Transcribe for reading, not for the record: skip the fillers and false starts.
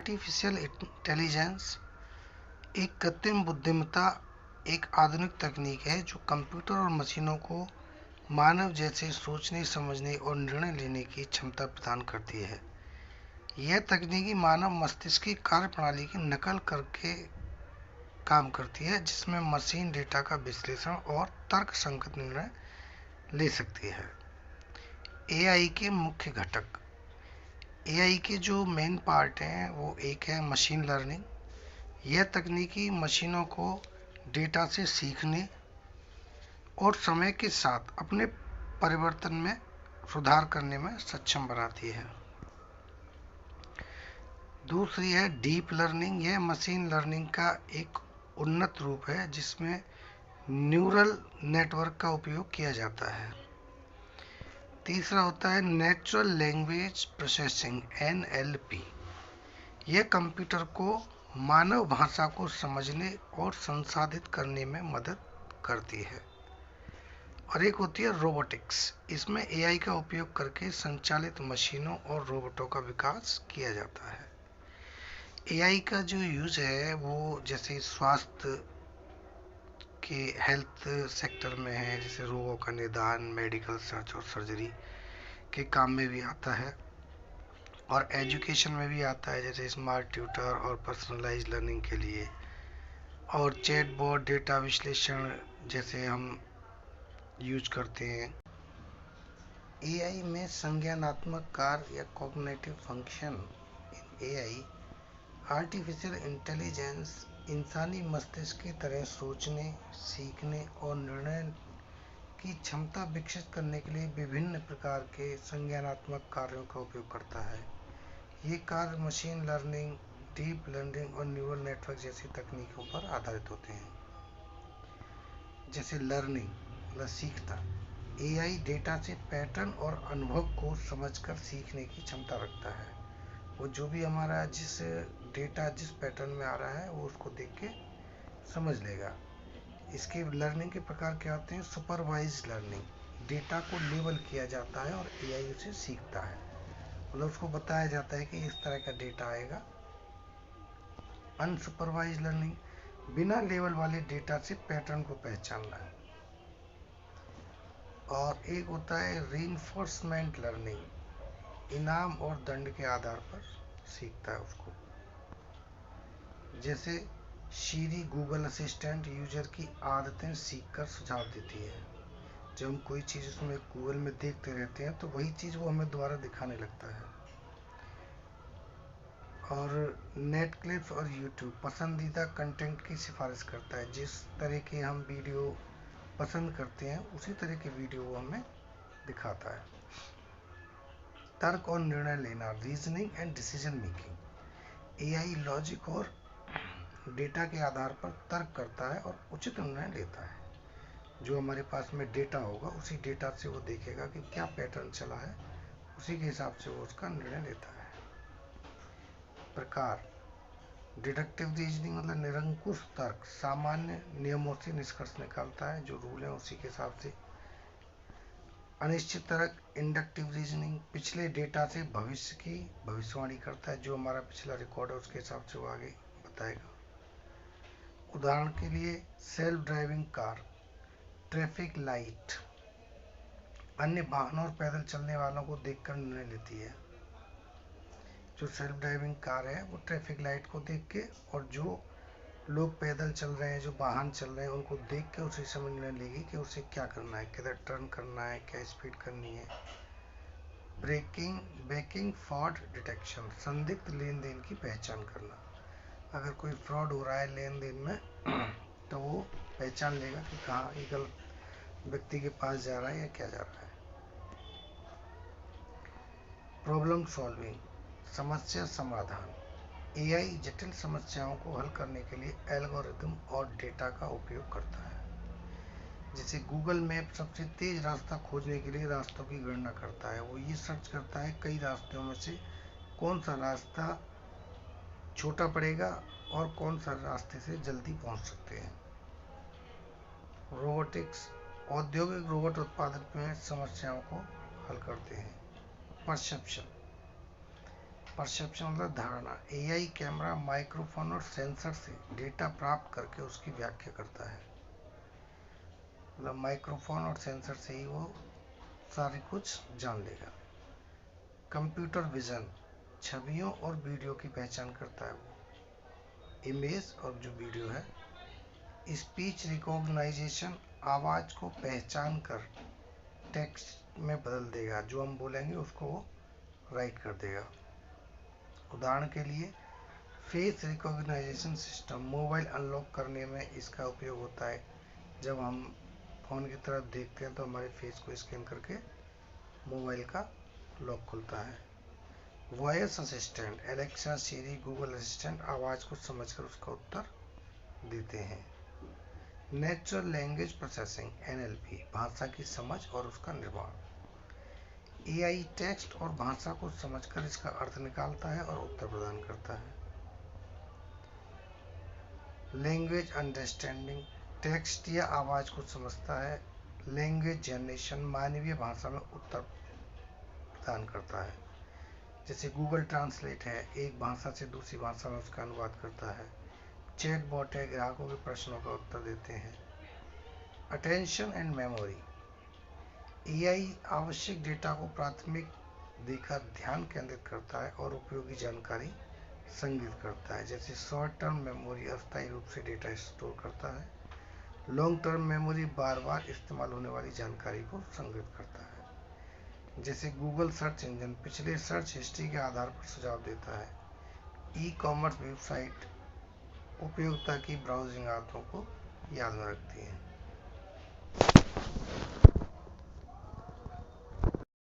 Artificial intelligence एक कृत्रिम बुद्धिमत्ता एक आधुनिक तकनीक है जो कंप्यूटर और मशीनों को मानव जैसे सोचने, समझने और निर्णय लेने की क्षमता प्रदान करती है। यह तकनीकी मानव मस्तिष्क की कार्यप्रणाली की नकल करके काम करती है, जिसमें मशीन डेटा का विश्लेषण और तर्कसंगत निर्णय ले सकती है। एआई के मुख्य घटक। एआई के जो मेन पार्ट हैं वो एक है मशीन लर्निंग। यह तकनीकी मशीनों को डेटा से सीखने और समय के साथ अपने परिवर्तन में सुधार करने में सक्षम बनाती है। दूसरी है डीप लर्निंग। यह मशीन लर्निंग का एक उन्नत रूप है जिसमें न्यूरल नेटवर्क का उपयोग किया जाता है। तीसरा होता है नेचुरल लैंग्वेज प्रोसेसिंग एनएलपी। यह कंप्यूटर को मानव भाषा को समझने और संसाधित करने में मदद करती है। और एक होती है रोबोटिक्स। इसमें एआई का उपयोग करके संचालित मशीनों और रोबोटों का विकास किया जाता है। एआई का जो यूज है वो जैसे स्वास्थ्य के हेल्थ सेक्टर में है, जैसे रोगों का निदान, मेडिकल सर्च और सर्जरी के काम में भी आता है। और एजुकेशन में भी आता है, जैसे स्मार्ट ट्यूटर और पर्सनलाइज लर्निंग के लिए। और चैटबॉट डेटा विश्लेषण जैसे हम यूज करते हैं। एआई में संज्ञानात्मक कार्य या कॉग्निटिव फंक्शन। इन एआई आर्टिफिशियल इंटेलिजेंस इंसानी मस्तिष्क की तरह सोचने, सीखने और निर्णय की क्षमता विकसित करने के लिए विभिन्न प्रकार के संज्ञानात्मक कार्यों का उपयोग करता है। ये कार्य मशीन लर्निंग, डीप लर्निंग और न्यूरल नेटवर्क जैसी तकनीकों पर आधारित होते हैं। जैसे लर्निंग मतलब सीखना। एआई डेटा से पैटर्न और अनुभव को समझकर सीखने की क्षमता रखता है। वो जो भी हमारा जिस डेटा जिस पैटर्न में आ रहा है वो उसको देख के समझ लेगा। इसके लर्निंग के प्रकार क्या होते हैं? Supervise learning. डेटा को लेबल किया जाता है और एआई उसे सीखता है, मतलब उसको बताया जाता है कि इस तरह का डेटा आएगा। अनसुपरवाइज लर्निंग, बिना लेबल वाले डेटा से पैटर्न को पहचानना है। और एक होता है रीइंफोर्समेंट लर्निंग, इनाम और दंड के आधार पर सीखता है उसको। जैसे सीरी गूगल असिस्टेंट यूजर की आदतें सीखकर सुझाव देती है। जब हम कोई चीज़ उसमें गूगल में देखते रहते हैं तो वही चीज़ वो हमें दोबारा दिखाने लगता है। और नेटफ्लिक्स और यूट्यूब पसंदीदा कंटेंट की सिफारिश करता है। जिस तरह के हम वीडियो पसंद करते हैं उसी तरह के वीडियो वो हमें दिखाता है। तर्क और निर्णय लेना, reasoning and decision making. AI logic और डेटा के आधार पर तर्क करता है और उचित निर्णय लेता है। जो हमारे पास में डेटा होगा उसी डेटा से वो देखेगा कि क्या पैटर्न चला है, उसी के हिसाब से वो उसका निर्णय लेता है। प्रकार डिडक्टिव रीजनिंग मतलब निरंकुश तर्क, सामान्य नियमों से निष्कर्ष निकालता है, जो रूल है उसी के हिसाब से। अनिश्चित तर्क इंडक्टिव रीजनिंग, पिछले डेटा से भविष्य की भविष्यवाणी करता है, जो हमारा पिछला रिकॉर्ड है उसके हिसाब से वो आगे बताएगा। उदाहरण के लिए self driving car, traffic light अन्य वाहनों और पैदल चलने वालों को देखकर निर्णय लेती है। जो सेल्फ ड्राइविंग कार है वो ट्रैफिक लाइट को देख के, और जो लोग पैदल चल रहे हैं, जो वाहन चल रहे हैं, उनको देख के उसी समय निर्णय लेगी कि उसे क्या करना है, किधर टर्न करना है, क्या स्पीड करनी है। ब्रेकिंग फ्रॉड डिटेक्शन, संदिग्ध लेन देन की पहचान करना। अगर कोई फ्रॉड हो रहा है लेन देन में तो वो पहचान लेगा कि कहाँ ये गलत व्यक्ति के पास जा रहा है या क्या जा रहा है। प्रॉब्लम सॉल्विंग, समस्या समाधान। एआई जटिल समस्याओं को हल करने के लिए एल्गोरिदम और डेटा का उपयोग करता है। जैसे गूगल मैप सबसे तेज रास्ता खोजने के लिए रास्तों की गणना करता है। वो ये सर्च करता है कई रास्तों में से कौन सा रास्ता छोटा पड़ेगा और कौन सा रास्ते से जल्दी पहुंच सकते हैं। रोबोटिक्स, औद्योगिक रोबोट उत्पादन में समस्याओं को हल करते हैं। परसेप्शन, परसेप्शन मतलब धारणा। एआई कैमरा, माइक्रोफोन और सेंसर से डेटा प्राप्त करके उसकी व्याख्या करता है। मतलब माइक्रोफोन और सेंसर से ही वो सारी कुछ जान लेगा। कंप्यूटर विजन, छवियों और वीडियो की पहचान करता है वो, इमेज और जो वीडियो है। स्पीच रिकॉग्नाइजेशन, आवाज को पहचान कर टेक्स्ट में बदल देगा, जो हम बोलेंगे उसको वो राइट कर देगा। उदाहरण के लिए face recognition system, mobile unlock करने में इसका उपयोग होता है। जब हम फ़ोन की तरफ देखते हैं तो हमारे फेस को स्कैन करके मोबाइल का लॉक खुलता है। वॉइस असिस्टेंट, एलेक्सा, सिरी, गूगल असिस्टेंट आवाज़ को समझकर उसका उत्तर देते हैं। नेचुरल लैंग्वेज प्रोसेसिंग, एनएलपी, भाषा की समझ और उसका निर्माण। एआई टेक्स्ट और भाषा को समझकर इसका अर्थ निकालता है और उत्तर प्रदान करता है। लैंग्वेज अंडरस्टैंडिंग, टेक्स्ट या आवाज़ को समझता है। लैंग्वेज जनरेशन, मानवीय भाषा में उत्तर प्रदान करता है। जैसे गूगल ट्रांसलेट है, एक भाषा से दूसरी भाषा में उसका अनुवाद करता है। चैटबॉट है, ग्राहकों के प्रश्नों का उत्तर देते हैं। अटेंशन एंड मेमोरी, एआई आवश्यक डेटा को प्राथमिक देकर ध्यान केंद्रित करता है और उपयोगी जानकारी संग्रहित करता है। जैसे शॉर्ट टर्म मेमोरी अस्थायी रूप से डेटा स्टोर करता है। लॉन्ग टर्म मेमोरी बार बार इस्तेमाल होने वाली जानकारी को संग्रहित करता है। जैसे गूगल सर्च इंजन पिछले सर्च हिस्ट्री के आधार पर सुझाव देता है। ई कॉमर्स वेबसाइट उपयोगिता की ब्राउजिंग आदतों को याद में रखती है।